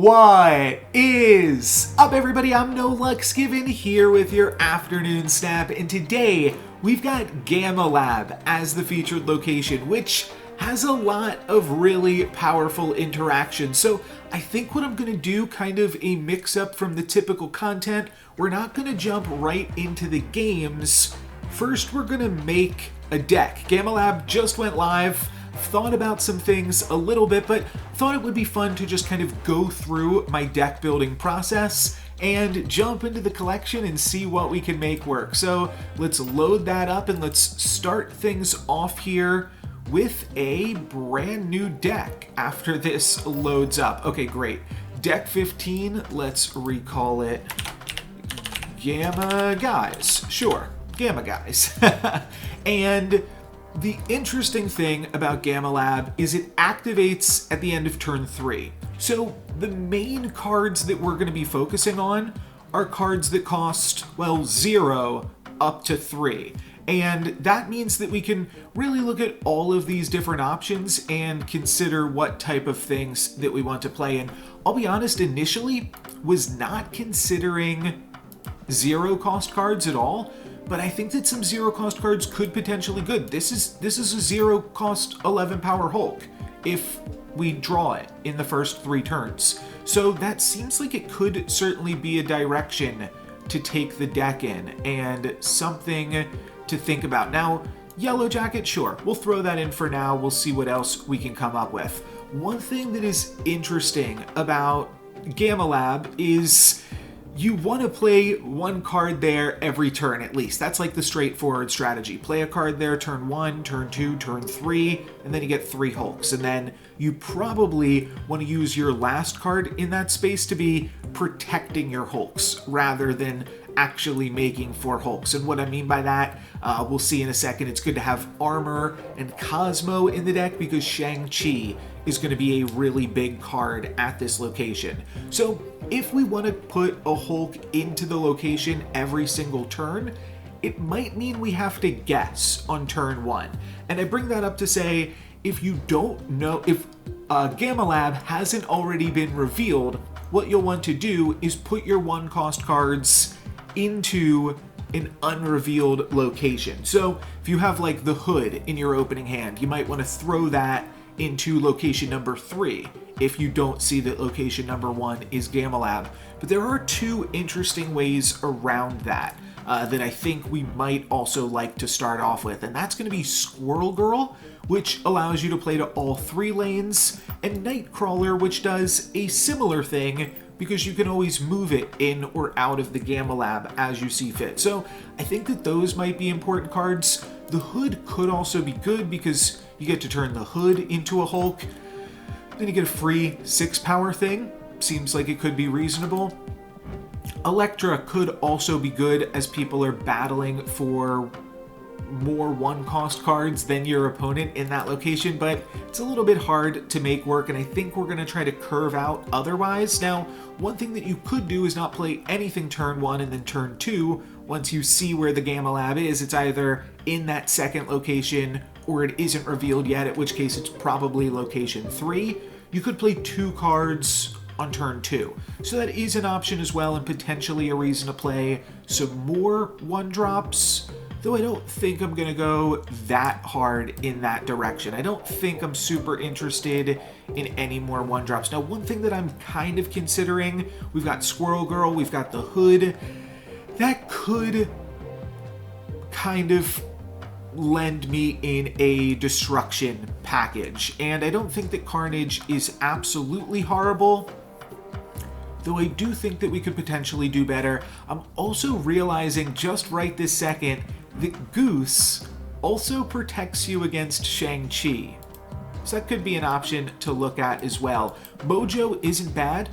What is up, everybody? I'm Knulls given here with your afternoon snap, and today we've got Gamma Lab as the featured location, which has a lot of really powerful interaction. So I think what I'm going to do, kind of a mix-up from the typical content, we're not going to jump right into the games. First, we're going to make a deck. Gamma Lab just went live. Thought about some things a little bit, but thought it would be fun to just kind of go through my deck building process and jump into the collection and see what we can make work. So let's load that up and let's start things off here with a brand new deck after this loads up. Okay, great. Deck 15, let's recall it Gamma Guys. Sure, Gamma Guys. And the interesting thing about Gamma Lab is it activates at the end of turn 3. So the main cards that we're going to be focusing on are cards that cost, well, 0 up to 3. And that means that we can really look at all of these different options and consider what type of things that we want to play. And I'll be honest, initially was not considering 0 cost cards at all. But I think that some 0 cost cards could potentially good. This is a 0 cost 11 power Hulk if we draw it in the first 3 turns. So that seems like it could certainly be a direction to take the deck in and something to think about. Now, Yellow Jacket, sure, we'll throw that in for now. We'll see what else we can come up with. One thing that is interesting about Gamma Lab is you want to play 1 card there every turn at least. That's like the straightforward strategy. Play a card there turn 1, turn 2, turn 3, and then you get 3 Hulks. And then you probably want to use your last card in that space to be protecting your Hulks rather than actually making 4 Hulks. And what I mean by that, we'll see in a second. It's good to have Armor and Cosmo in the deck because Shang-Chi is going to be a really big card at this location. So if we want to put a Hulk into the location every single turn, it might mean we have to guess on turn 1. And I bring that up to say, if you don't know, if Gamma Lab hasn't already been revealed, what you'll want to do is put your 1 cost cards into an unrevealed location. So if you have like the Hood in your opening hand, you might want to throw that into location number 3 if you don't see that location number 1 is Gamma Lab. But there are 2 interesting ways around that that I think we might also like to start off with, and that's going to be Squirrel Girl, which allows you to play to all 3 lanes, and Nightcrawler, which does a similar thing because you can always move it in or out of the Gamma Lab as you see fit. So I think that those might be important cards. The Hood could also be good because you get to turn the Hood into a Hulk. Then you get a free 6 power thing. Seems like it could be reasonable. Elektra could also be good as people are battling for more 1 cost cards than your opponent in that location, but it's a little bit hard to make work, and I think we're going to try to curve out otherwise. Now, one thing that you could do is not play anything turn 1 and then turn 2. Once you see where the Gamma Lab is, it's either in that second location or it isn't revealed yet, at which case it's probably location 3. You could play 2 cards on turn 2. So that is an option as well, and potentially a reason to play some more 1-drops. Though I don't think I'm going to go that hard in that direction. I don't think I'm super interested in any more 1-drops. Now, one thing that I'm kind of considering, we've got Squirrel Girl, we've got the Hood. That could kind of lend me in a destruction package. And I don't think that Carnage is absolutely horrible, though I do think that we could potentially do better. I'm also realizing just right this second that Goose also protects you against Shang-Chi. So that could be an option to look at as well. Mojo isn't bad.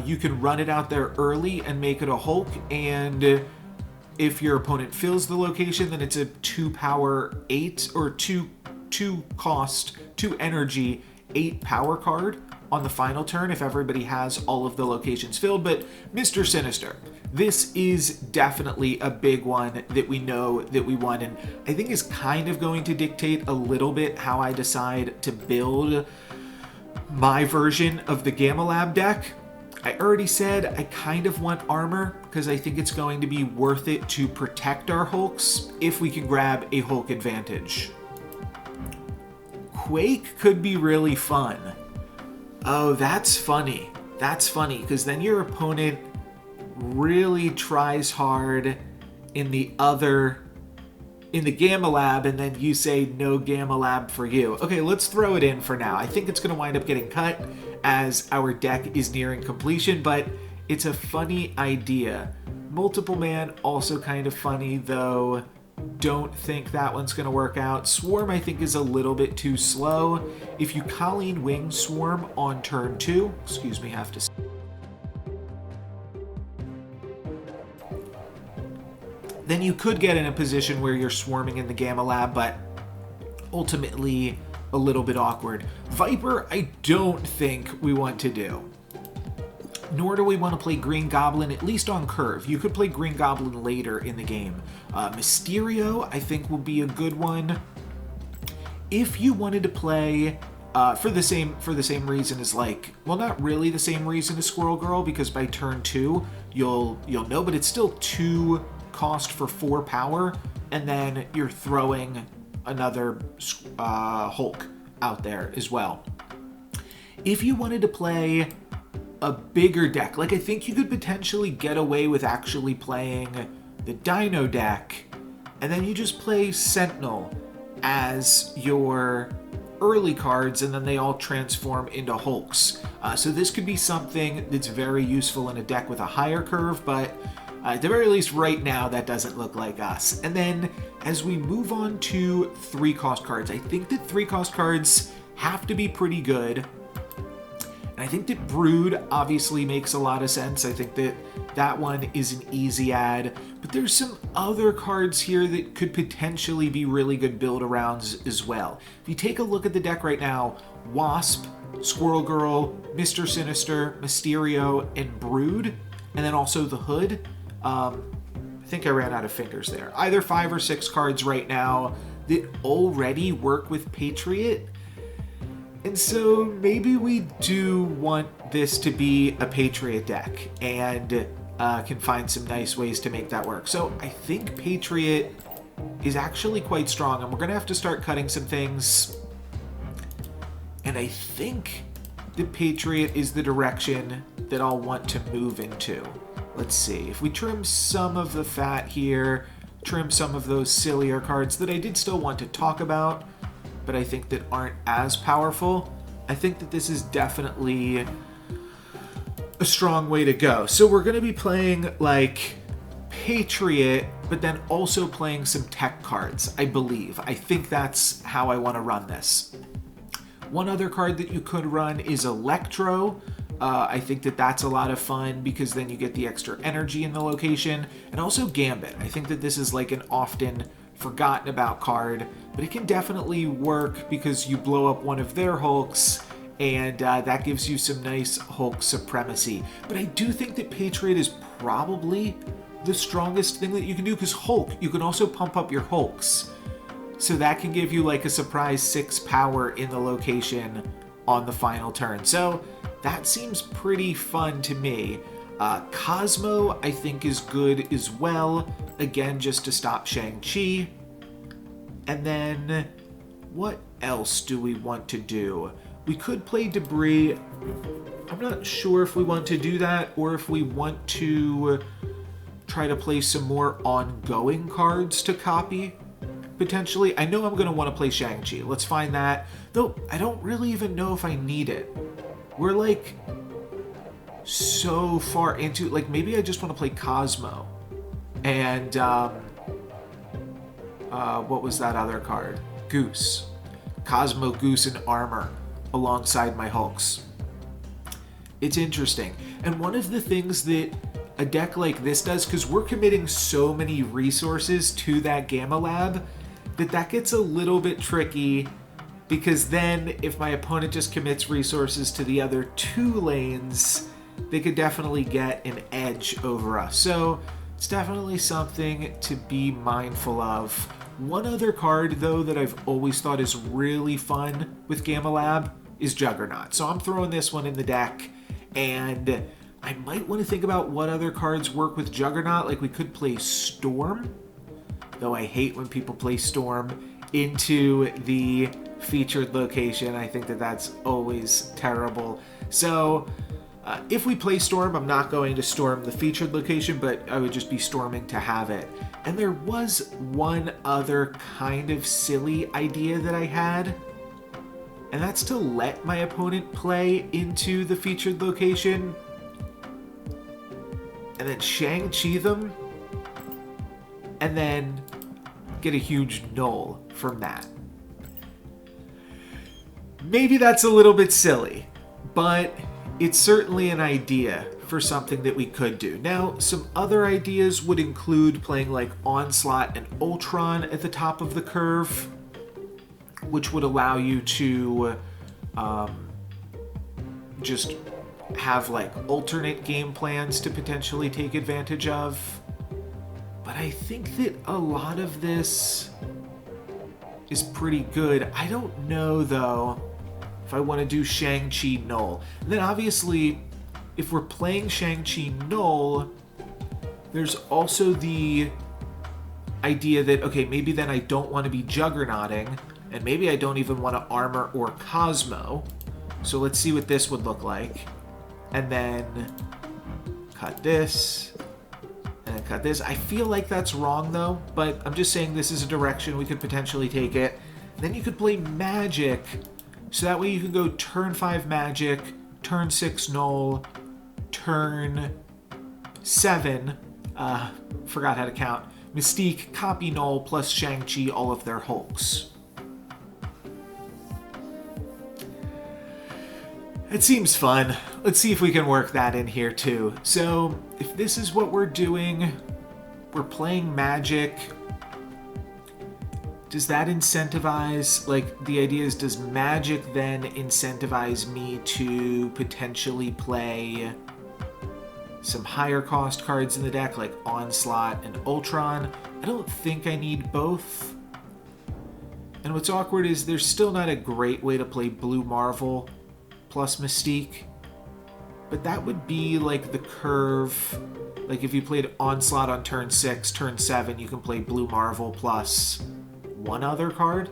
You can run it out there early and make it a Hulk, and if your opponent fills the location, then it's a 2 power 8 or 2 cost, 2 energy, 8 power card on the final turn if everybody has all of the locations filled. But Mr. Sinister, this is definitely a big one that we know that we want, and I think is kind of going to dictate a little bit how I decide to build my version of the Gamma Lab deck. I already said I kind of want armor because I think it's going to be worth it to protect our Hulks if we can grab a Hulk advantage. Quake could be really fun. Oh, that's funny. That's funny because then your opponent really tries hard in the Gamma Lab, and then you say no Gamma Lab for you. Okay, let's throw it in for now. I think it's going to wind up getting cut as our deck is nearing completion, but it's a funny idea. Multiple man, also kind of funny, though don't think that one's going to work out. Swarm, I think, is a little bit too slow. If you Colleen Wing Swarm on turn 2, excuse me, have to... then you could get in a position where you're swarming in the Gamma Lab, but ultimately a little bit awkward. Viper, I don't think we want to do. Nor do we want to play Green Goblin, at least on curve. You could play Green Goblin later in the game. Mysterio, I think, will be a good one. If you wanted to play for the same reason as, like, well, not really the same reason as Squirrel Girl, because by turn 2 you'll know, but it's still 2 cost for 4 power, and then you're throwing another Hulk out there as well. If you wanted to play a bigger deck, like I think you could potentially get away with actually playing the Dino deck, and then you just play Sentinel as your early cards, and then they all transform into Hulks. So this could be something that's very useful in a deck with a higher curve, but at the very least right now that doesn't look like us. And then as we move on to 3-cost cards, I think that 3-cost cards have to be pretty good. And I think that Brood obviously makes a lot of sense. I think that that one is an easy add. But there's some other cards here that could potentially be really good build-arounds as well. If you take a look at the deck right now, Wasp, Squirrel Girl, Mr. Sinister, Mysterio, and Brood, and then also the Hood. I think I ran out of fingers there. Either 5 or 6 cards right now that already work with Patriot. And so maybe we do want this to be a Patriot deck and can find some nice ways to make that work. So I think Patriot is actually quite strong, and we're going to have to start cutting some things. And I think the Patriot is the direction that I'll want to move into. Let's see, if we trim some of the fat here, trim some of those sillier cards that I did still want to talk about, but I think that aren't as powerful, I think that this is definitely a strong way to go. So we're going to be playing, like, Patriot, but then also playing some tech cards, I believe. I think that's how I want to run this. One other card that you could run is Electro. I think that that's a lot of fun because then you get the extra energy in the location. And also Gambit. I think that this is like an often forgotten about card, but it can definitely work because you blow up one of their Hulks, and that gives you some nice Hulk supremacy. But I do think that Patriot is probably the strongest thing that you can do, because Hulk, you can also pump up your Hulks. So that can give you like a surprise 6 power in the location on the final turn. So that seems pretty fun to me. Cosmo, I think, is good as well. Again, just to stop Shang-Chi. And then, what else do we want to do? We could play Debris. I'm not sure if we want to do that, or if we want to try to play some more ongoing cards to copy, potentially. I know I'm going to want to play Shang-Chi. Let's find that. Though, I don't really even know if I need it. We're like so far into, like, maybe I just want to play Cosmo. And what was that other card? Goose. Cosmo, Goose, and Armor alongside my Hulks. It's interesting. And one of the things that a deck like this does, because we're committing so many resources to that Gamma Lab, that gets a little bit tricky. Because then, if my opponent just commits resources to the other 2 lanes, they could definitely get an edge over us. So, it's definitely something to be mindful of. One other card, though, that I've always thought is really fun with Gamma Lab is Juggernaut. So I'm throwing this one in the deck, and I might want to think about what other cards work with Juggernaut. Like, we could play Storm, though I hate when people play Storm into the featured location. I think that that's always terrible. So if we play Storm, I'm not going to storm the featured location, but I would just be storming to have it. And there was one other kind of silly idea that I had, and that's to let my opponent play into the featured location and then Shang-Chi them, and then get a huge Knull from that. Maybe that's a little bit silly, but it's certainly an idea for something that we could do. Now, some other ideas would include playing like Onslaught and Ultron at the top of the curve, which would allow you to just have like alternate game plans to potentially take advantage of. But I think that a lot of this is pretty good. I don't know though if I want to do Shang-Chi Knull. And then obviously, if we're playing Shang-Chi Knull, there's also the idea that, okay, maybe then I don't want to be juggernauting, and maybe I don't even want to armor or Cosmo. So let's see what this would look like. And then cut this, and then cut this. I feel like that's wrong though, but I'm just saying this is a direction we could potentially take it. And then you could play Magic, so that way you can go turn 5 Magic, turn 6 Knull, turn 7, forgot how to count, Mystique, copy Knull, plus Shang-Chi, all of their Hulks. It seems fun. Let's see if we can work that in here too. So, if this is what we're doing, we're playing Magic. Does that incentivize, like, the idea is, does Magic then incentivize me to potentially play some higher cost cards in the deck, like Onslaught and Ultron? I don't think I need both. And what's awkward is there's still not a great way to play Blue Marvel plus Mystique, but that would be like the curve. Like if you played Onslaught on turn 6, turn 7, you can play Blue Marvel plus one other card,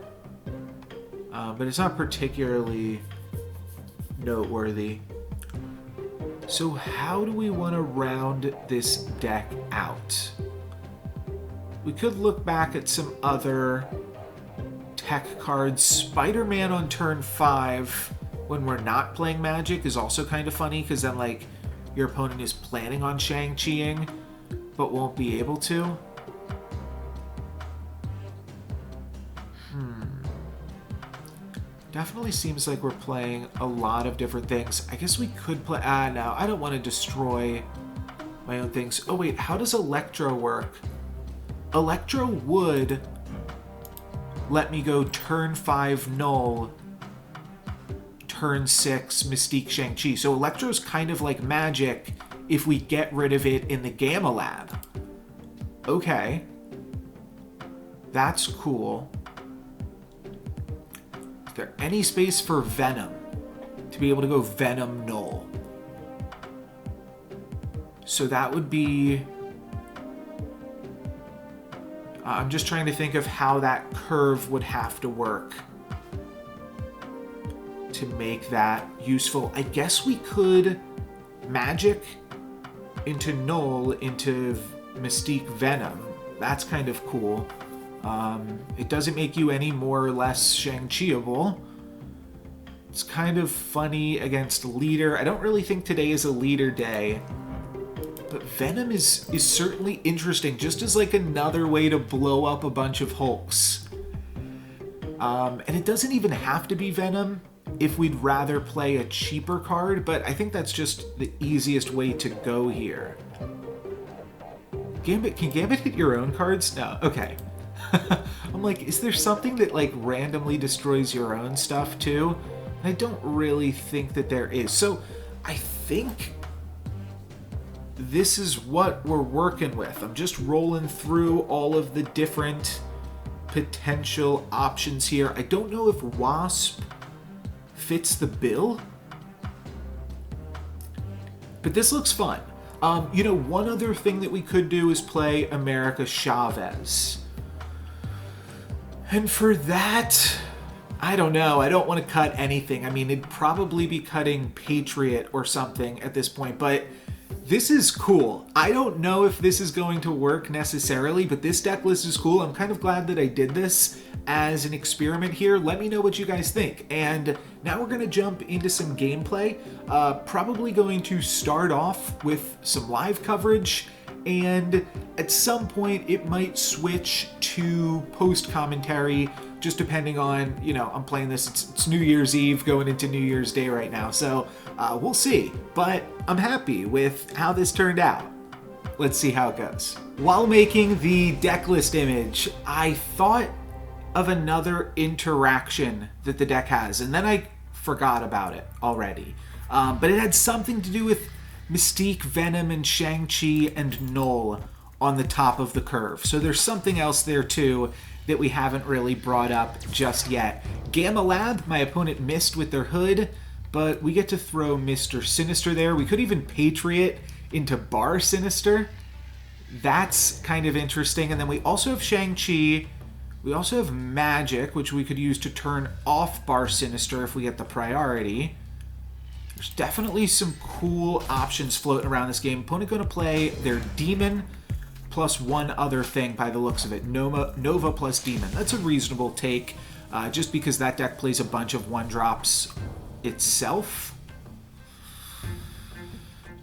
but it's not particularly noteworthy. So how do we want to round this deck out? We could look back at some other tech cards. Spider-Man on turn 5 when we're not playing Magic is also kind of funny, because then like your opponent is planning on Shang-Chiing but won't be able to. Definitely seems like we're playing a lot of different things. I guess we could play... no, I don't want to destroy my own things. Oh wait, how does Electro work? Electro would let me go turn 5 Knull, turn 6 Mystique Shang-Chi. So Electro's kind of like Magic if we get rid of it in the Gamma Lab. Okay. That's cool. Is there any space for Venom to be able to go Venom Knull? So that would be... I'm just trying to think of how that curve would have to work to make that useful. I guess we could Magic into Knull into Mystique Venom. That's kind of cool. It doesn't make you any more or less Shang-Chi-able. It's kind of funny against Leader. I don't really think today is a Leader day. But Venom is certainly interesting, just as like another way to blow up a bunch of Hulks. And it doesn't even have to be Venom if we'd rather play a cheaper card, but I think that's just the easiest way to go here. Gambit, can Gambit hit your own cards? No, okay. I'm like, is there something that like randomly destroys your own stuff too? And I don't really think that there is. So I think this is what we're working with. I'm just rolling through all of the different potential options here. I don't know if Wasp fits the bill. But this looks fun. You know, one other thing that we could do is play America Chavez. And for that, I don't know. I don't want to cut anything. I mean, it'd probably be cutting Patriot or something at this point, but this is cool. I don't know if this is going to work necessarily, but this deck list is cool. I'm kind of glad that I did this as an experiment here. Let me know what you guys think. And now we're going to jump into some gameplay. Probably going to start off with some live coverage, and at some point it might switch to post commentary, just depending on, you know, I'm playing this, it's New Year's Eve going into New Year's Day right now, so we'll see. But I'm happy with how this turned out. Let's see how it goes. While making the deck list image, I thought of another interaction that the deck has, and then I forgot about it already. But it had something to do with Mystique, Venom, and Shang-Chi and Knull on the top of the curve. So there's something else there too that we haven't really brought up just yet. Gamma Lab, my opponent missed with their hood, but we get to throw Mr. Sinister there. We could even Patriot into Bar Sinister. That's kind of interesting. And then we also have Shang-Chi. We also have Magic, which we could use to turn off Bar Sinister if we get the priority. There's definitely some cool options floating around this game. Opponent going to play their Demon plus one other thing by the looks of it. Nova plus Demon. That's a reasonable take, just because that deck plays a bunch of one-drops itself.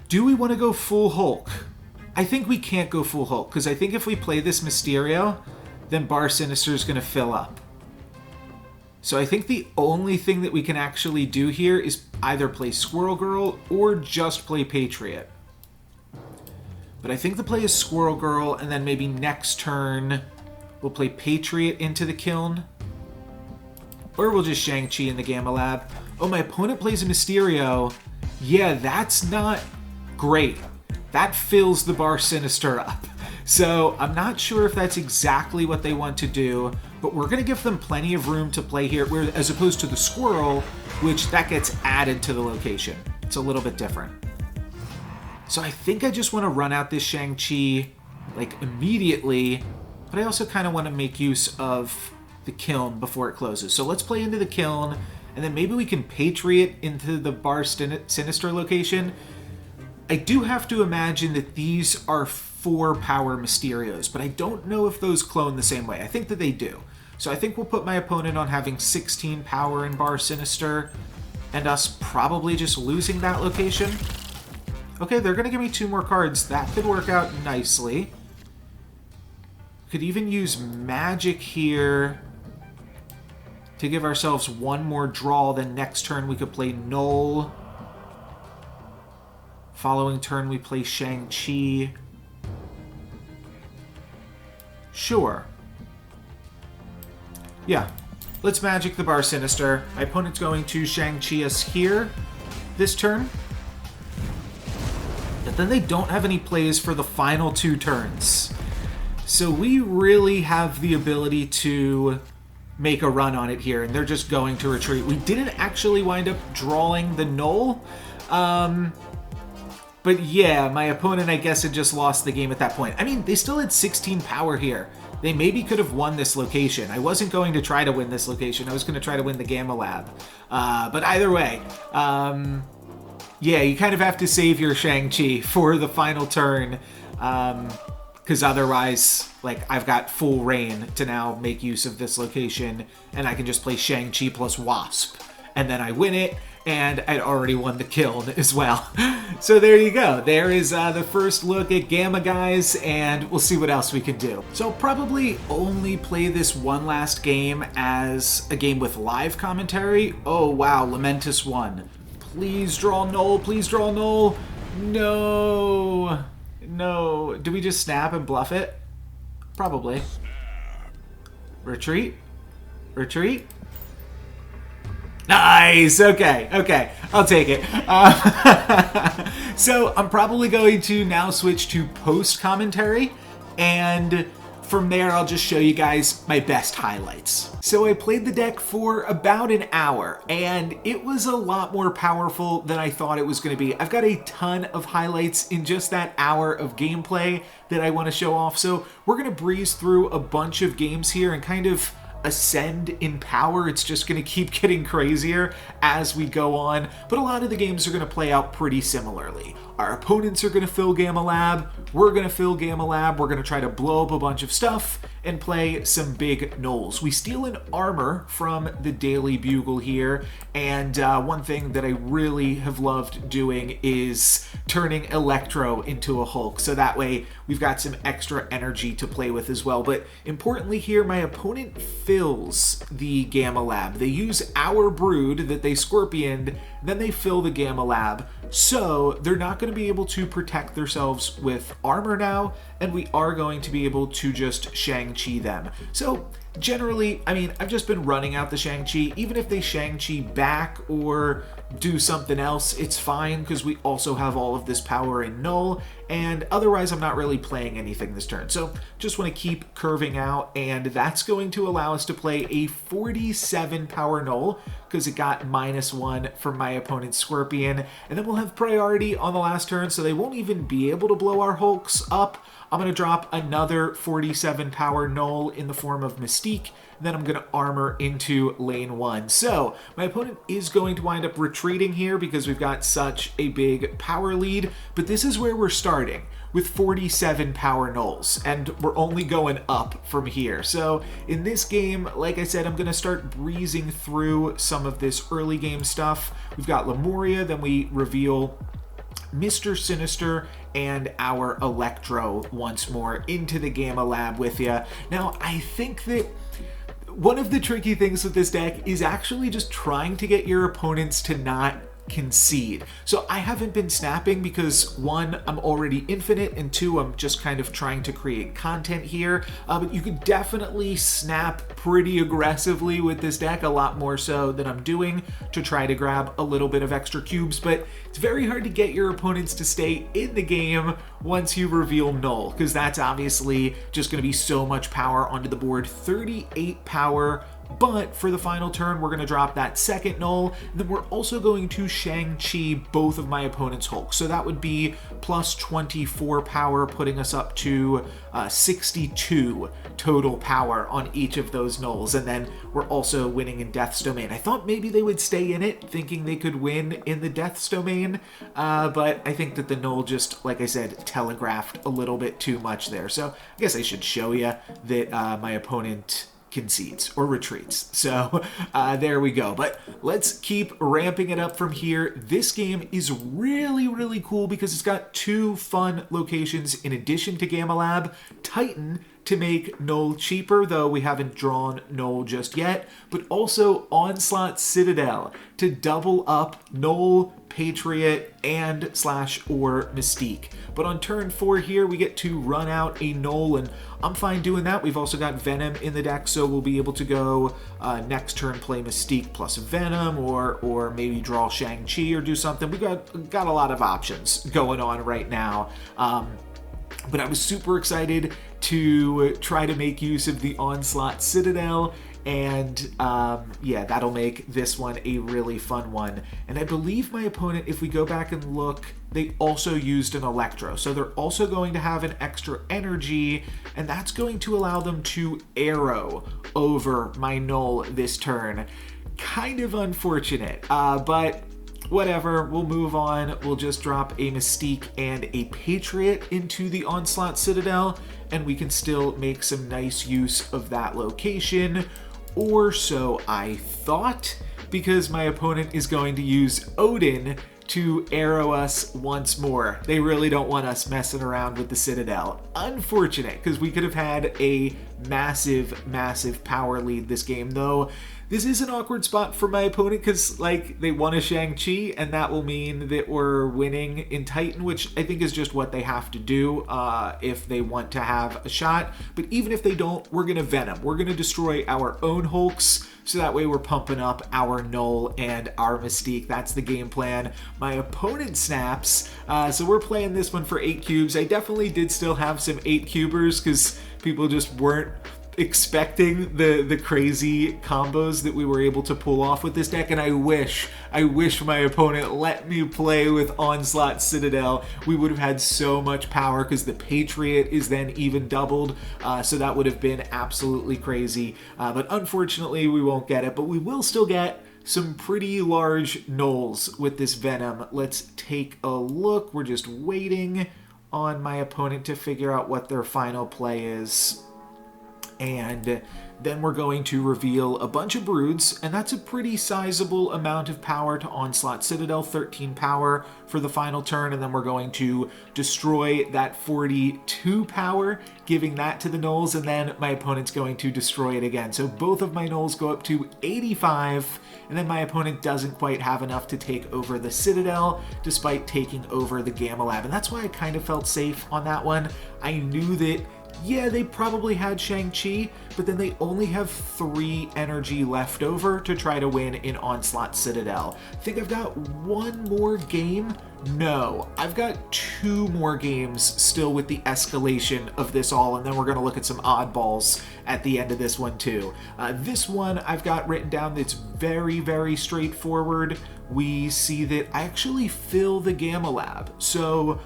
Do we want to go full Hulk? I think we can't go full Hulk, because I think if we play this Mysterio, then Bar Sinister is going to fill up. So I think the only thing that we can actually do here is either play Squirrel Girl or just play Patriot. But I think the play is Squirrel Girl, and then maybe next turn we'll play Patriot into the Kiln. Or we'll just Shang-Chi in the Gamma Lab. Oh, my opponent plays a Mysterio. Yeah, that's not great. That fills the Bar Sinister up. So I'm not sure if that's exactly what they want to do, but we're going to give them plenty of room to play here, where, as opposed to the Squirrel, which that gets added to the location. It's a little bit different. So I think I just want to run out this Shang-Chi like immediately, but I also kind of want to make use of the Kiln before it closes. So let's play into the Kiln, and then maybe we can Patriot into the Bar Sinister location. I do have to imagine that these are 4-power Mysterios, but I don't know if those clone the same way. I think that they do. So I think we'll put my opponent on having 16 power in Bar Sinister, and us probably just losing that location. Okay, they're going to give me 2 more cards. That could work out nicely. Could even use Magic here to give ourselves 1 more draw. Then next turn we could play Knull. Following turn we play Shang-Chi. Sure. Yeah. Let's Magic the Bar Sinister. My opponent's going to Shang-Chi us here this turn. But then they don't have any plays for the final 2 turns. So we really have the ability to make a run on it here, and they're just going to retreat. We didn't actually wind up drawing the Knull. But yeah, my opponent, I guess, had just lost the game at that point. I mean, they still had 16 power here. They maybe could have won this location. I wasn't going to try to win this location. I was going to try to win the Gamma Lab. But either way, yeah, you kind of have to save your Shang-Chi for the final turn. Because otherwise, like, I've got full reign to now make use of this location. And I can just play Shang-Chi plus Wasp. And then I win it. And I'd already won the Kiln as well. So there you go. There is the first look at Gamma, guys, and we'll see what else we can do. So I'll probably only play this one last game as a game with live commentary. Oh, wow, Lamentus won. Please draw Knull, please draw Knull. No. No. Do we just snap and bluff it? Probably. Retreat? Retreat? Nice! Okay, okay. I'll take it. So I'm probably going to now switch to post-commentary. And from there, I'll just show you guys my best highlights. So I played the deck for about an hour, and it was a lot more powerful than I thought it was going to be. I've got a ton of highlights in just that hour of gameplay that I want to show off, so we're going to breeze through a bunch of games here and kind of ascend in power. It's just going to keep getting crazier as we go on, but a lot of the games are going to play out pretty similarly. Our opponents are going to fill Gamma Lab, we're going to fill Gamma Lab, we're going to try to blow up a bunch of stuff and play some big Knulls. We steal an armor from the Daily Bugle here, and one thing that I really have loved doing is turning Electro into a Hulk, so that way we've got some extra energy to play with as well. But importantly here, my opponent fills the Gamma Lab. They use our brood that they scorpioned, then they fill the Gamma Lab, so they're not going to be able to protect themselves with armor now, and we are going to be able to just Shang-Chi them. So generally, I mean, I've just been running out the Shang-Chi. Even if they Shang-Chi back or do something else, it's fine because we also have all of this power in Knull, and otherwise I'm not really playing anything this turn. So just want to keep curving out, and that's going to allow us to play a 47 power Knull because it got -1 from my opponent's Scorpion, and then we'll have priority on the last turn, so they won't even be able to blow our Hulks up. I'm going to drop another 47 power Knull in the form of Mystique, then I'm going to armor into lane 1. So my opponent is going to wind up retreating here because we've got such a big power lead, but this is where we're starting with 47 power Knulls, and we're only going up from here. So in this game, like I said, I'm going to start breezing through some of this early game stuff. We've got Lemuria, then we reveal Mr. Sinister and our Electro once more into the Gamma Lab with you. Now, I think that one of the tricky things with this deck is actually just trying to get your opponents to not concede. So I haven't been snapping because 1, I'm already infinite, and 2, I'm just kind of trying to create content here. But you could definitely snap pretty aggressively with this deck, a lot more so than I'm doing, to try to grab a little bit of extra cubes. But it's very hard to get your opponents to stay in the game once you reveal Knull, because that's obviously just going to be so much power onto the board. 38 power. But for the final turn, we're going to drop that second Knull, and then we're also going to Shang-Chi both of my opponent's Hulks. So that would be plus 24 power, putting us up to 62 total power on each of those Knulls. And then we're also winning in Death's Domain. I thought maybe they would stay in it, thinking they could win in the Death's Domain, but I think that the Knull just, like I said, telegraphed a little bit too much there. So I guess I should show you that my opponent concedes or retreats. So there we go. But let's keep ramping it up from here. This game is really, really cool because it's got 2 fun locations in addition to Gamma Lab. Titan to make Knull cheaper, though we haven't drawn Knull just yet, but also Onslaught Citadel to double up Knull, Patriot, and /or Mystique. But on turn 4 here, we get to run out a Knull, and I'm fine doing that. We've also got Venom in the deck, so we'll be able to go next turn play Mystique plus Venom, or maybe draw Shang-Chi or do something. We've got a lot of options going on right now. But I was super excited to try to make use of the Onslaught Citadel, and yeah, that'll make this one a really fun one. And I believe my opponent, if we go back and look, they also used an Electro, so they're also going to have an extra energy, and that's going to allow them to arrow over my Knull this turn. Kind of unfortunate, but whatever, we'll move on. We'll just drop a Mystique and a Patriot into the Onslaught Citadel, and we can still make some nice use of that location. Or so I thought, because my opponent is going to use Odin to arrow us once more. They really don't want us messing around with the Citadel. Unfortunate, because we could have had a massive, massive power lead this game, though. This is an awkward spot for my opponent because, like, they want a Shang-Chi, and that will mean that we're winning in Titan, which I think is just what they have to do if they want to have a shot. But even if they don't, we're going to Venom. We're going to destroy our own Hulks, so that way we're pumping up our Knull and our Mystique. That's the game plan. My opponent snaps, so we're playing this one for 8 cubes. I definitely did still have some 8 cubers because people just weren't expecting the crazy combos that we were able to pull off with this deck, and I wish my opponent let me play with Onslaught Citadel. We would have had so much power because the Patriot is then even doubled, so that would have been absolutely crazy, but unfortunately we won't get it, but we will still get some pretty large Knulls with this Venom. Let's take a look. We're just waiting on my opponent to figure out what their final play is. And then we're going to reveal a bunch of broods, and that's a pretty sizable amount of power to Onslaught Citadel, 13 power for the final turn, and then we're going to destroy that 42 power, giving that to the Knulls, and then my opponent's going to destroy it again. So both of my Knulls go up to 85, and then my opponent doesn't quite have enough to take over the Citadel, despite taking over the Gamma Lab, and that's why I kind of felt safe on that one. I knew that yeah, they probably had Shang-Chi, but then they only have 3 energy left over to try to win in Onslaught Citadel. I think I've got 1 more game. No, I've got 2 more games still with the escalation of this all, and then we're going to look at some oddballs at the end of this one too. This one I've got written down that's very, very straightforward. We see that I actually fill the Gamma Lab. So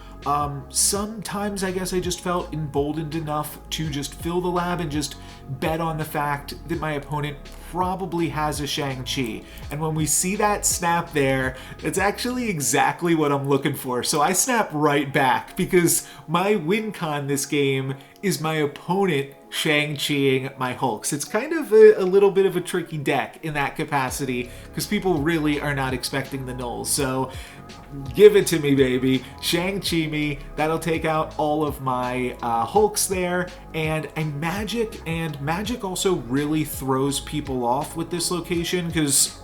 sometimes I guess I just felt emboldened enough to just fill the lab and just bet on the fact that my opponent probably has a Shang-Chi. And when we see that snap there, it's actually exactly what I'm looking for. So I snap right back because my win con this game is my opponent Shang-Chiing my Hulks. It's kind of a little bit of a tricky deck in that capacity because people really are not expecting the Knulls. So give it to me, baby. Shang-Chi me. That'll take out all of my Hulks there. And I Magic, and Magic also really throws people off with this location because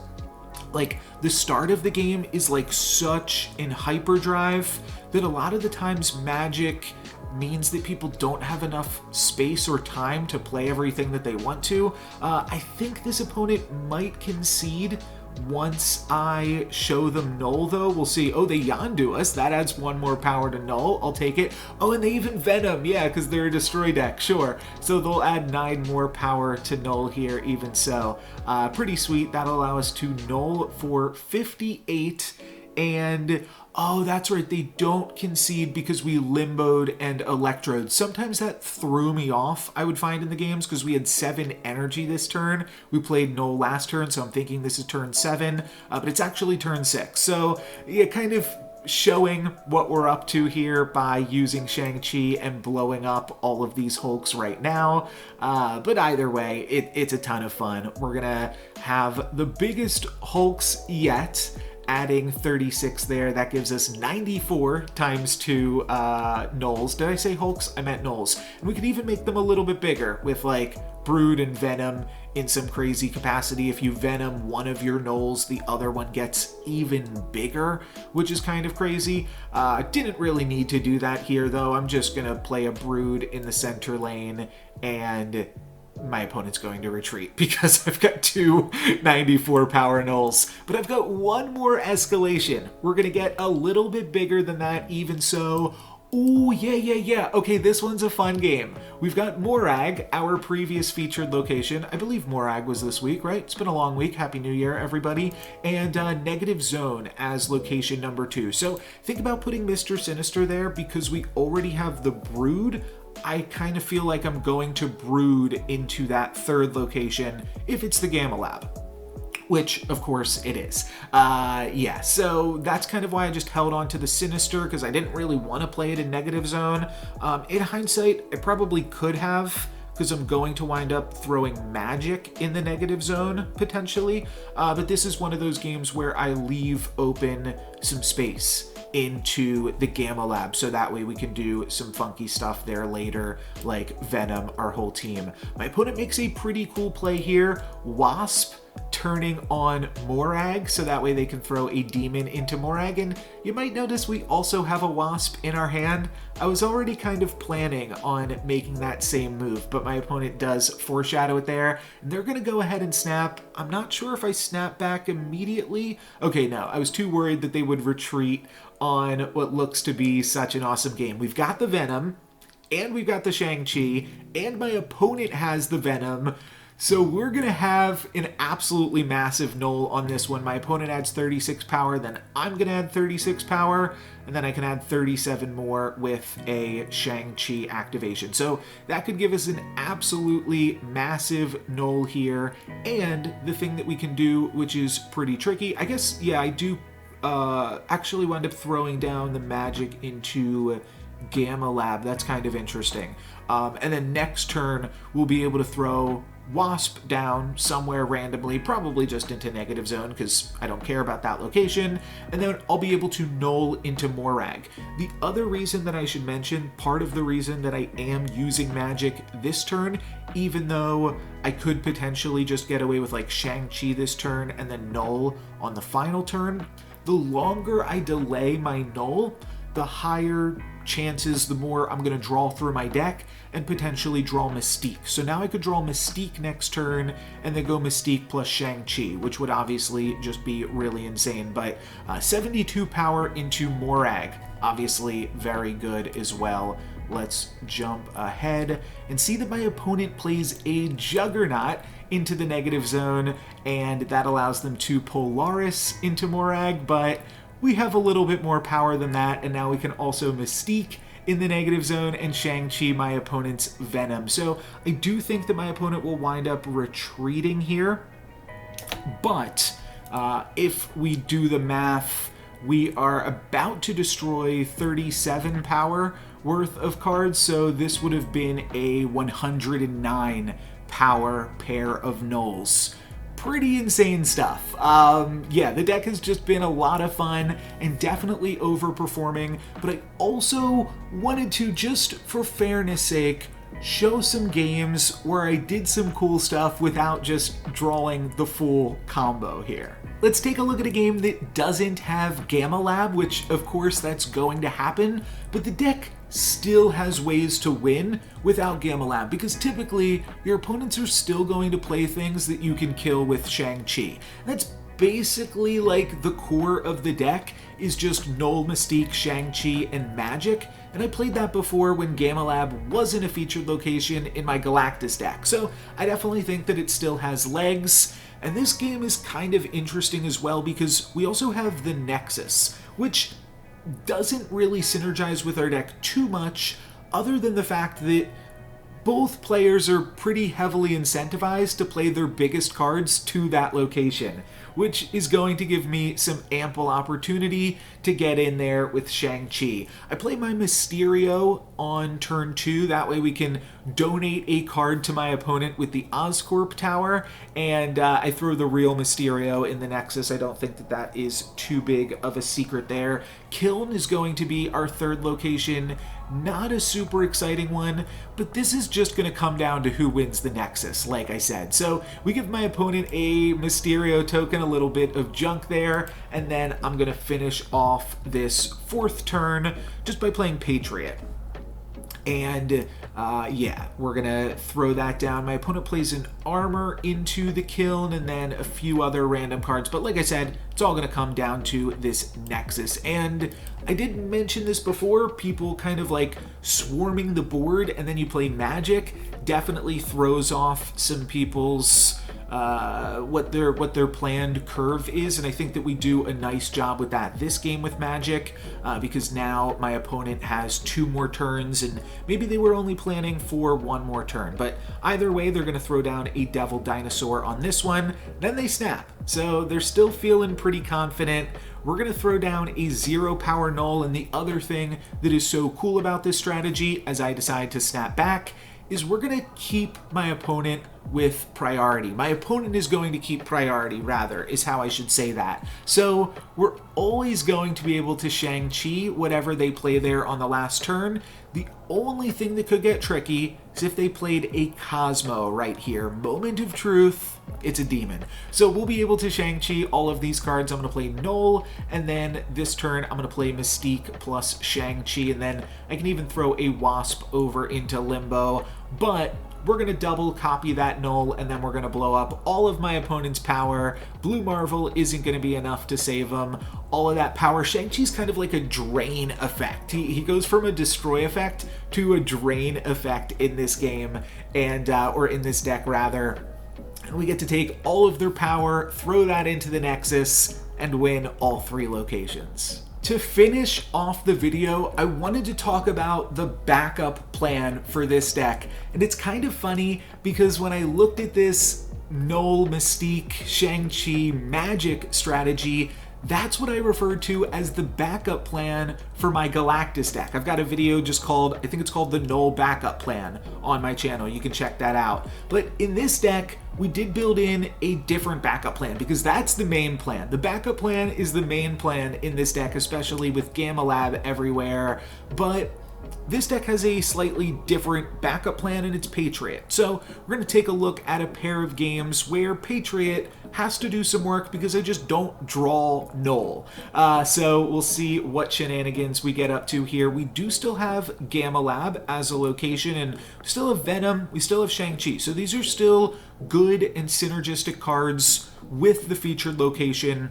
like the start of the game is like such in hyperdrive that a lot of the times Magic means that people don't have enough space or time to play everything that they want to. I think this opponent might concede once I show them Knull, though. We'll see. Oh, they Yondu us. That adds 1 more power to Knull. I'll take it. Oh, and they even Venom. Yeah, because they're a destroy deck. Sure. So they'll add 9 more power to Knull here, even so. Pretty sweet. That'll allow us to Knull for 58. And oh, that's right, they don't concede because we limboed and electrode. Sometimes that threw me off, I would find in the games, because we had 7 energy this turn. We played Knull last turn, so I'm thinking this is turn 7, but it's actually turn 6. So yeah, kind of showing what we're up to here by using Shang-Chi and blowing up all of these Hulks right now. But either way, it's a ton of fun. We're gonna have the biggest Hulks yet, adding 36 there. That gives us 94 times 2 Knulls. Did I say Hulks? I meant Knulls. And we could even make them a little bit bigger with like Brood and Venom in some crazy capacity. If you Venom one of your Knulls, the other one gets even bigger, which is kind of crazy. Didn't really need to do that here though. I'm just gonna play a Brood in the center lane, and my opponent's going to retreat because I've got 2 94 power Knulls. But I've got 1 more escalation. We're going to get a little bit bigger than that, even so. Ooh, yeah. Okay, this one's a fun game. We've got Morag, our previous featured location. I believe Morag was this week, right? It's been a long week. Happy New Year, everybody. And Negative Zone as location number 2. So think about putting Mr. Sinister there because we already have the Brood. I kind of feel like I'm going to Brood into that 3rd location if it's the Gamma Lab, which of course it is. Yeah, so that's kind of why I just held on to the Sinister because I didn't really want to play it in Negative Zone. In hindsight, I probably could have, because I'm going to wind up throwing Magic in the Negative Zone potentially, but this is one of those games where I leave open some space into the Gamma Lab, so that way we can do some funky stuff there later, like Venom our whole team. My opponent makes a pretty cool play here. Wasp turning on Morag, so that way they can throw a demon into Morag. And you might notice we also have a Wasp in our hand. I was already kind of planning on making that same move, but my opponent does foreshadow it there. And they're going to go ahead and snap. I'm not sure if I snap back immediately. Okay, no, I was too worried that they would retreat on what looks to be such an awesome game. We've got the Venom, and we've got the Shang-Chi, and my opponent has the Venom. So we're going to have an absolutely massive Knull on this one. My opponent adds 36 power, then I'm going to add 36 power, and then I can add 37 more with a Shang-Chi activation. So that could give us an absolutely massive Knull here. And the thing that we can do, which is pretty tricky, I guess, yeah, I do actually wind up throwing down the magic into Gamma Lab. That's kind of interesting. And then next turn, we'll be able to throw Wasp down somewhere randomly, probably just into negative zone because I don't care about that location, and then I'll be able to Knull into Morag. The other reason that I should mention, part of the reason that I am using magic this turn, even though I could potentially just get away with like Shang-Chi this turn and then Knull on the final turn, the longer I delay my Knull, the higher chances, the more I'm going to draw through my deck and potentially draw Mystique. So now I could draw Mystique next turn and then go Mystique plus Shang-Chi, which would obviously just be really insane. But 72 power into Morag, obviously very good as well. Let's jump ahead and see that my opponent plays a Juggernaut into the negative zone, and that allows them to Polaris into Morag, but we have a little bit more power than that, and now we can also Mystique in the negative zone and Shang-Chi my opponent's Venom. So I do think that my opponent will wind up retreating here, but if we do the math, we are about to destroy 37 power worth of cards, so this would have been a 109 power pair of Knulls. Pretty insane stuff. Yeah, the deck has just been a lot of fun and definitely overperforming, but I also wanted to, just for fairness sake, show some games where I did some cool stuff without just drawing the full combo here. Let's take a look at a game that doesn't have Gamma Lab, which of course that's going to happen, but the deck still has ways to win without Gamma Lab, because typically your opponents are still going to play things that you can kill with Shang-Chi. That's basically like the core of the deck is just Knull, Mystique, Shang-Chi, and Magic, and I played that before when Gamma Lab wasn't a featured location in my Galactus deck, so I definitely think that it still has legs. And this game is kind of interesting as well because we also have the Nexus, which doesn't really synergize with our deck too much, other than the fact that both players are pretty heavily incentivized to play their biggest cards to that location, which is going to give me some ample opportunity to get in there with Shang-Chi. I play my Mysterio on turn 2, that way we can donate a card to my opponent with the Oscorp Tower, and I throw the real Mysterio in the Nexus. I don't think that that is too big of a secret there. Kiln is going to be our third location. Not a super exciting one, but this is just going to come down to who wins the Nexus, like I said. So we give my opponent a Mysterio token, a little bit of junk there, and then I'm going to finish off this fourth turn just by playing Patriot. And yeah, we're gonna throw that down. My opponent plays an Armor into the Kiln and then a few other random cards, but like I said, it's all gonna come down to this Nexus. And I did mention this before, people kind of like swarming the board and then you play Magic definitely throws off some people's what their planned curve is, and I think that we do a nice job with that this game with Magic, because now my opponent has 2 more turns, and maybe they were only planning for 1 more turn, but either way they're going to throw down a Devil Dinosaur on this one, then they snap, so they're still feeling pretty confident. We're going to throw down a 0 power Knull, and the other thing that is so cool about this strategy, as I decide to snap back, is we're going to keep my opponent with priority. My opponent is going to keep priority, rather, is how I should say that. So we're always going to be able to Shang-Chi whatever they play there on the last turn. The only thing that could get tricky is if they played a Cosmo right here. Moment of truth, it's a demon. So we'll be able to Shang-Chi all of these cards. I'm going to play Knull, and then this turn I'm going to play Mystique plus Shang-Chi, and then I can even throw a Wasp over into Limbo. But we're going to double copy that Knull, and then we're going to blow up all of my opponent's power. Blue Marvel isn't going to be enough to save him. All of that power. Shang-Chi's kind of like a drain effect. He goes from a destroy effect to a drain effect in this game, and or in this deck, rather. And we get to take all of their power, throw that into the Nexus, and win all 3 locations. To finish off the video, I wanted to talk about the backup plan for this deck. And it's kind of funny because when I looked at this Knull, Mystique, Shang-Chi, Magic strategy, that's what I referred to as the backup plan for my Galactus deck. I've got a video just called, I think it's called the Knull Backup Plan on my channel. You can check that out. But in this deck, we did build in a different backup plan because that's the main plan. The backup plan is the main plan in this deck, especially with Gamma Lab everywhere. But this deck has a slightly different backup plan, and it's Patriot. So we're going to take a look at a pair of games where Patriot has to do some work because I just don't draw Knull. So we'll see what shenanigans we get up to here. We do still have Gamma Lab as a location, and we still have Venom, we still have Shang-Chi. So these are still good and synergistic cards with the featured location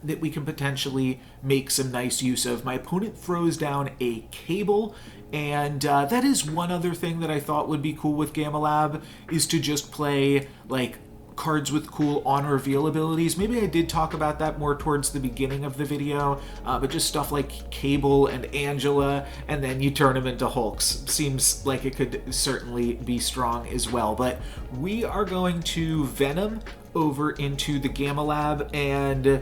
that we can potentially make some nice use of. My opponent throws down a Cable, and that is one other thing that I thought would be cool with Gamma Lab, is to just play like cards with cool on-reveal abilities. Maybe I did talk about that more towards the beginning of the video, but just stuff like Cable and Angela, and then you turn them into Hulks. Seems like it could certainly be strong as well. But we are going to Venom over into the Gamma Lab, and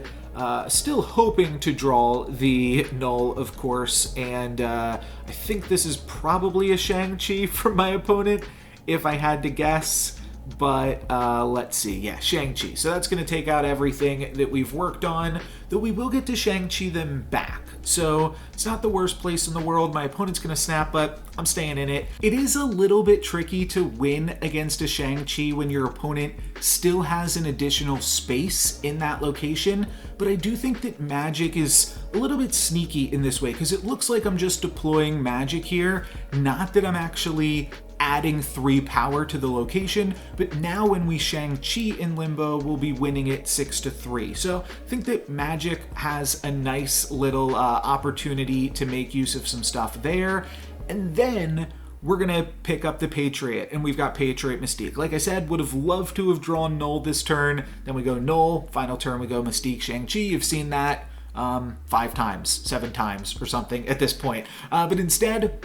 still hoping to draw the Knull, of course, and I think this is probably a Shang-Chi from my opponent, if I had to guess. But let's see, yeah, Shang-Chi. So that's going to take out everything that we've worked on, though we will get to Shang-Chi them back. So it's not the worst place in the world. My opponent's going to snap, but I'm staying in it. It is a little bit tricky to win against a Shang-Chi when your opponent still has an additional space in that location, but I do think that Magic is a little bit sneaky in this way, because it looks like I'm just deploying Magic here, not that I'm actually adding 3 power to the location, but now when we Shang-Chi in Limbo, we'll be winning it 6-3. So I think that Magic has a nice little opportunity to make use of some stuff there. And then we're gonna pick up the Patriot, and we've got Patriot Mystique. Like I said, would have loved to have drawn Knull this turn. Then we go Knull, final turn we go Mystique, Shang-Chi. You've seen that 5 times, 7 times or something at this point. But instead,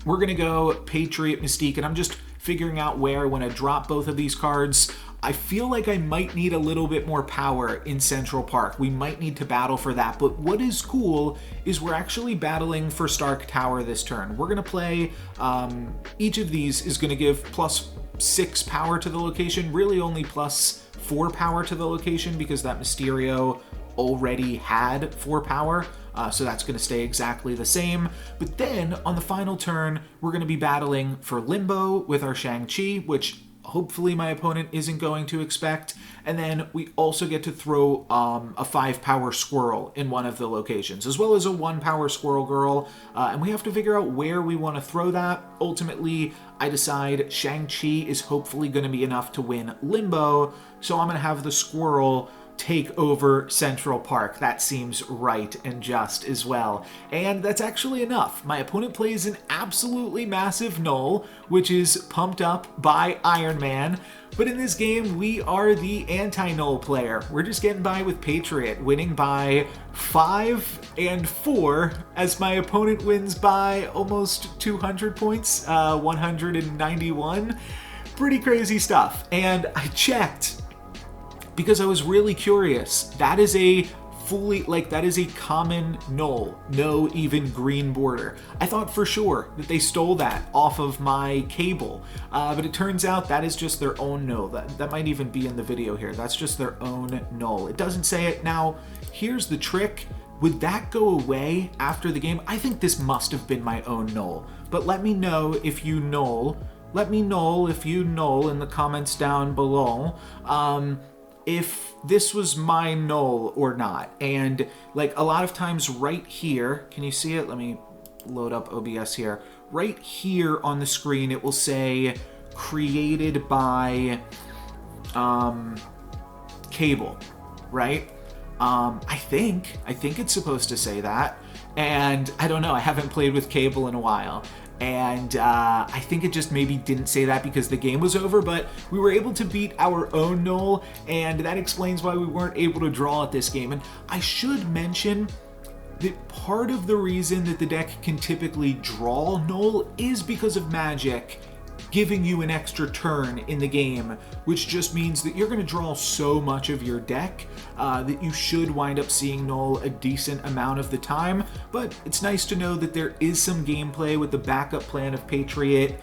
we're going to go Patriot Mystique, and I'm just figuring out where I want to drop both of these cards. I feel like I might need a little bit more power in Central Park. We might need to battle for that, but what is cool is we're actually battling for Stark Tower this turn. We're going to play, each of these is going to give +6 power to the location, really only +4 power to the location because that Mysterio already had 4 power. So that's going to stay exactly the same. But then on the final turn, we're going to be battling for Limbo with our Shang-Chi, which hopefully my opponent isn't going to expect. And then we also get to throw a 5 power Squirrel in one of the locations, as well as a 1 power Squirrel Girl. And we have to figure out where we want to throw that. Ultimately, I decide Shang-Chi is hopefully going to be enough to win Limbo. So I'm going to have the Squirrel take over Central Park. That seems right and just as well. And that's actually enough. My opponent plays an absolutely massive Knull, which is pumped up by Iron Man. But in this game, we are the anti-Knull player. We're just getting by with Patriot, winning by 5 and 4, as my opponent wins by almost 200 points, 191. Pretty crazy stuff. And I checked, because I was really curious. That is a fully, like, that is a common Knull, no even green border. I thought for sure that they stole that off of my cable, but it turns out that is just their own Knull. That might even be in the video here. That's just their own Knull. It doesn't say it. Now, here's the trick. Would that go away after the game? I think this must have been my own Knull, but let me know if you Knull. Let me know if you Knull in the comments down below. If this was my Knull or not. And like a lot of times right here, can you see it? Let me load up OBS here. Right here on the screen, it will say created by cable, right? I think it's supposed to say that. And I don't know, I haven't played with cable in a while. And I think it just maybe didn't say that because the game was over, but we were able to beat our own Knull, and that explains why we weren't able to draw at this game. And I should mention that part of the reason that the deck can typically draw Knull is because of Magic giving you an extra turn in the game, which just means that you're going to draw so much of your deck that you should wind up seeing Knull a decent amount of the time. But it's nice to know that there is some gameplay with the backup plan of Patriot.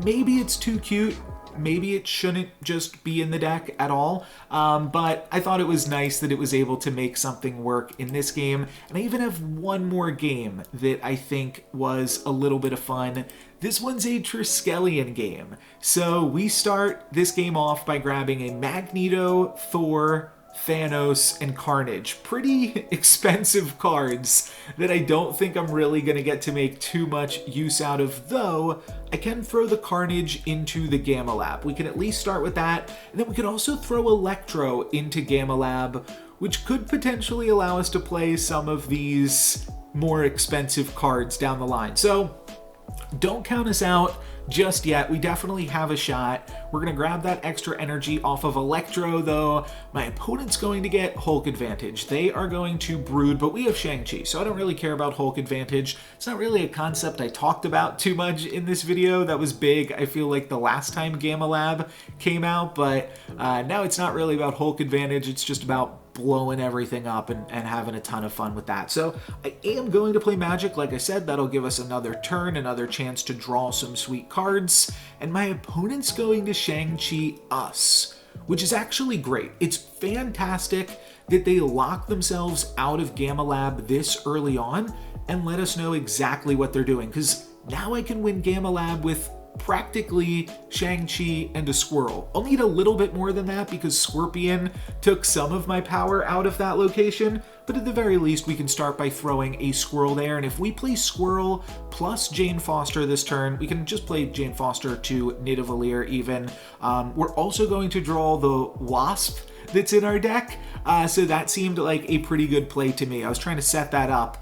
Maybe it's too cute. Maybe it shouldn't just be in the deck at all, but I thought it was nice that it was able to make something work in this game. And I even have one more game that I think was a little bit of fun. This one's a Triskelion game. So we start this game off by grabbing a Magneto, Thor, Thanos, and Carnage. Pretty expensive cards that I don't think I'm really going to get to make too much use out of, though I can throw the Carnage into the Gamma Lab. We can at least start with that, and then we could also throw Electro into Gamma Lab, which could potentially allow us to play some of these more expensive cards down the line. So don't count us out just yet. We definitely have a shot. We're going to grab that extra energy off of Electro, though. My opponent's going to get Hulk advantage. They are going to Brood, but we have Shang-Chi, so I don't really care about Hulk advantage. It's not really a concept I talked about too much in this video. That was big, I feel like, the last time Gamma Lab came out, but now it's not really about Hulk advantage. It's just about blowing everything up and having a ton of fun with that. So I am going to play Magic. Like I said, that'll give us another turn, another chance to draw some sweet cards, and my opponent's going to Shang-Chi us, which is actually great. It's fantastic that they lock themselves out of Gamma Lab this early on and let us know exactly what they're doing, because now I can win Gamma Lab with practically Shang-Chi and a squirrel. I'll need a little bit more than that because Scorpion took some of my power out of that location, but at the very least we can start by throwing a squirrel there, and if we play squirrel plus Jane Foster this turn, we can just play Jane Foster to Nidavellir even. We're also going to draw the Wasp that's in our deck, so that seemed like a pretty good play to me. I was trying to set that up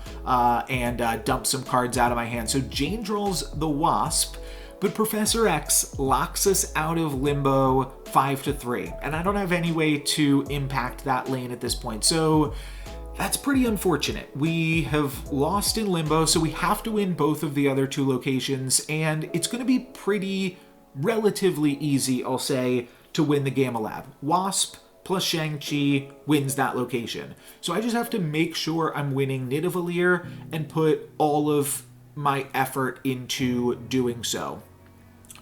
and dump some cards out of my hand. So Jane draws the Wasp, but Professor X locks us out of Limbo 5-3, and I don't have any way to impact that lane at this point, so that's pretty unfortunate. We have lost in Limbo, so we have to win both of the other two locations, and it's going to be pretty relatively easy, I'll say, to win the Gamma Lab. Wasp plus Shang-Chi wins that location. So I just have to make sure I'm winning Nidavellir and put all of my effort into doing so.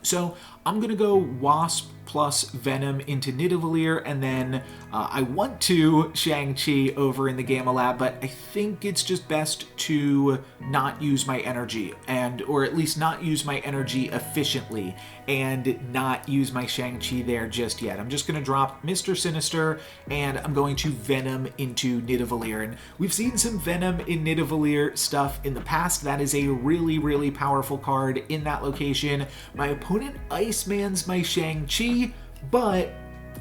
So I'm going to go Wasp plus Venom into Nidavellir, and then I want to Shang-Chi over in the Gamma Lab, but I think it's just best to not use my energy, or at least not use my energy efficiently, and not use my Shang-Chi there just yet. I'm just going to drop Mr. Sinister, and I'm going to Venom into Nidavellir, and we've seen some Venom in Nidavellir stuff in the past. That is a really, really powerful card in that location. My opponent Icemans my Shang-Chi, but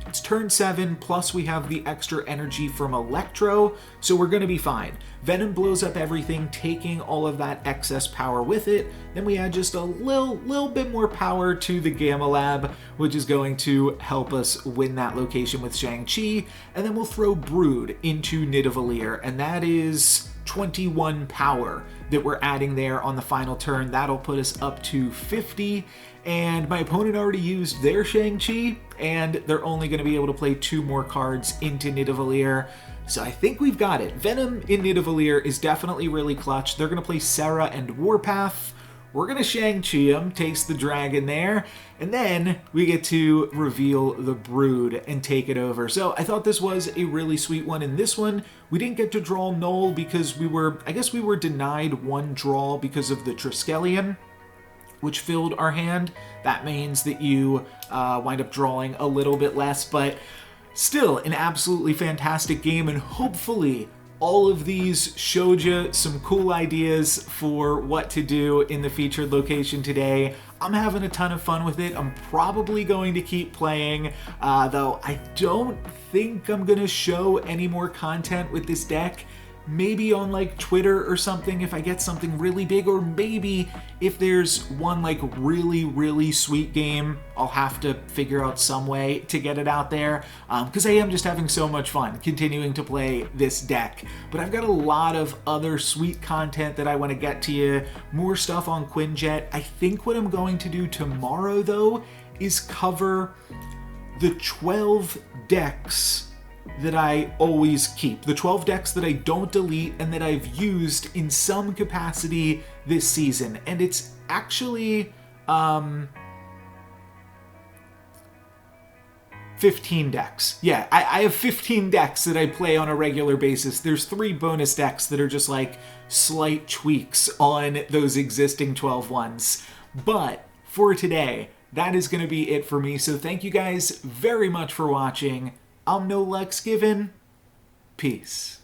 it's turn 7, plus we have the extra energy from Electro, so we're going to be fine. Venom blows up everything, taking all of that excess power with it. Then we add just a little bit more power to the Gamma Lab, which is going to help us win that location with Shang-Chi. And then we'll throw Brood into Nidavellir, and that is 21 power. that we're adding there on the final turn. That'll put us up to 50. And my opponent already used their Shang-Chi, and they're only going to be able to play 2 more cards into Nidavellir. So I think we've got it. Venom in Nidavellir is definitely really clutch. They're going to play Serra and Warpath. We're going to Shang-Chi him, taste the dragon there, and then we get to reveal the Brood and take it over. So I thought this was a really sweet one. In this one, we didn't get to draw Knull because I guess we were denied 1 draw because of the Triskelion, which filled our hand. That means that you wind up drawing a little bit less, but still an absolutely fantastic game, and hopefully all of these showed you some cool ideas for what to do in the featured location today. I'm having a ton of fun with it. I'm probably going to keep playing, though I don't think I'm going to show any more content with this deck. Maybe on like Twitter or something if I get something really big, or maybe if there's one like really sweet game, I'll have to figure out some way to get it out there, because I am just having so much fun continuing to play this deck. But I've got a lot of other sweet content that I want to get to you, more stuff on Quinjet. I think what I'm going to do tomorrow though is cover the 12 decks that I always keep, the 12 decks that I don't delete and that I've used in some capacity this season. And it's actually 15 decks. Yeah, I have 15 decks that I play on a regular basis. There's 3 bonus decks that are just like slight tweaks on those existing 12 ones. But for today, that is going to be it for me. So thank you guys very much for watching. I'm No Lex Given. Peace.